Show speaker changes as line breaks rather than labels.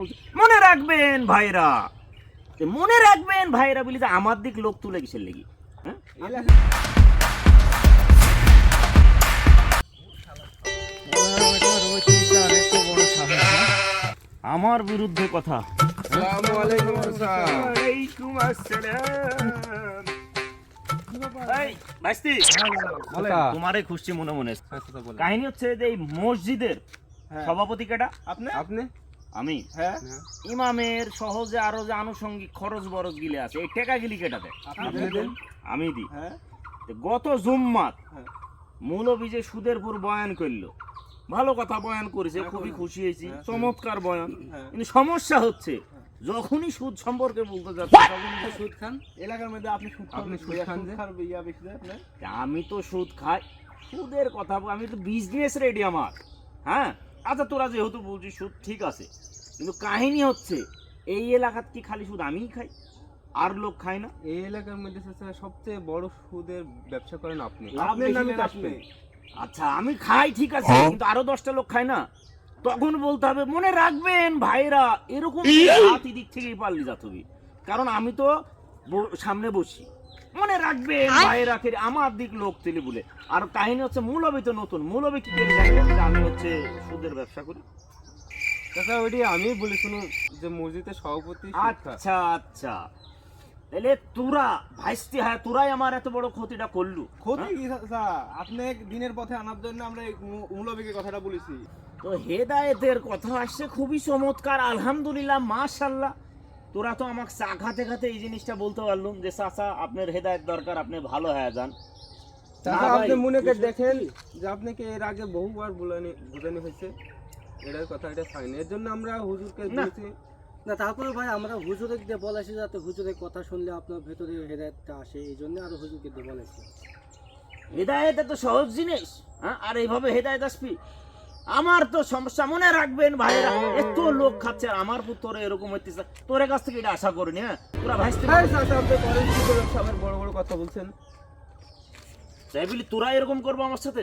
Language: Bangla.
মনে রাখবেন ভাইরা, মনে রাখবেন ভাইরা বলি যে আমার দিক লোক তুলে কিসের লেগে? আমার বিরুদ্ধে কথা। তোমারে খুশি মনে মনে। কাহিনী হচ্ছে যে এই মসজিদের সভাপতি কেটা?
আপনি?
আমি। হ্যাঁ, ইমামের সহজে আরো যে আনুষঙ্গিক খরচ বরচ গিলে আছে, এই টেকা গিলি কেটাতে? আমি দিই। গত জুম্মাত মৌলবী যে সুদের উপর বয়ান করলো, ভালো কথা বয়ান করেছে, খুবই খুশি হয়েছি, চমৎকার বয়ান। কিন্তু সমস্যা হচ্ছে যখনই সুদ সম্পর্কে বলতে যাচ্ছে
সুদ খান এলাকার মধ্যে, আপনি সুদ খান।
আমি তো সুদ খাই, সুদের কথা আমি তো বিজনেস রেডি আমার। হ্যাঁ আচ্ছা, তোরা যেহেতু বলছিস সুদ ঠিক আছে, কিন্তু কাহিনী হচ্ছে এই এলাকাত কি খালি সুদ আমিই খাই, আর লোক খায় না?
এই এলাকার মধ্যে সবচেয়ে বড় সুদের ব্যবসা করেন আপনি।
আচ্ছা আমি খাই ঠিক আছে, কিন্তু আরো 10টা লোক খায় না। তখন বলতে হবে মনে রাখবেন ভাইরা, এরকম হাত দিক থেকেই পারলি যা তুমি, কারণ আমি তো সামনে বসি। মনে রাখবেন ভাইরা, আমার দিক লোক তেলে বলে। আর কাহিনী হচ্ছে মৌলবী তো নতুন, মৌলবী কি করে জানবেন যে আমি হচ্ছে সুদের ব্যবসা করি?
চাচা ওইটি আমি বলি, শুনুন যে মসজিদের সভাপতি।
আচ্ছা আচ্ছা, তাহলে তোরা ভাইস্তি, হ্যাঁ তোরাই আমার এত বড় ক্ষতিটা করলু।
ক্ষতি কি চাচা? আপনি দিনের পথে আনার জন্য আমরা এই মৌলবীকে কথাটা বলেছি।
তো হেদায়েতের কথা আসছে, খুবই চমৎকার, আলহামদুলিল্লাহ, মাশাআল্লাহ। তোরা তো আমাকে চা খাতে খাতে এই জিনিসটা বলতে পারলুম যে চাচা আপনার হেদায়েত দরকার, আপনি ভালো হয়ে যান।
আপনি মনে করে দেখেন যে আপনাকে এর আগে বহুবার বোঝানো হয়েছে এটার কথা, এটা ফাইন। এর জন্য আমরা হুজুরকে বলেছি
না। তারপরে ভাই আমরা হুজুরকে দিয়ে বলেছি যাতে হুজুরের কথা শুনলে আপনার ভেতরে হেদায়েতটা আসে, এই জন্য আরো হুজুরকে দিয়ে বলেছি।
হেদায়েত এত সহজ জিনিস, হ্যাঁ? আর এইভাবে হেদায়েত আসবি? আমার তো সমস্যা, মনে রাখবেন ভাইরা, এত লোক খাচ্ছে আর আমার পুত্র এরকম হইতেছে, তোর কাছ থেকে এটা আশা করিনি। হ্যাঁ তোরা ভাইস্তি
বড় বড় কথা বলছেন,
তাই বলি তোরা এরকম করবো আমার সাথে?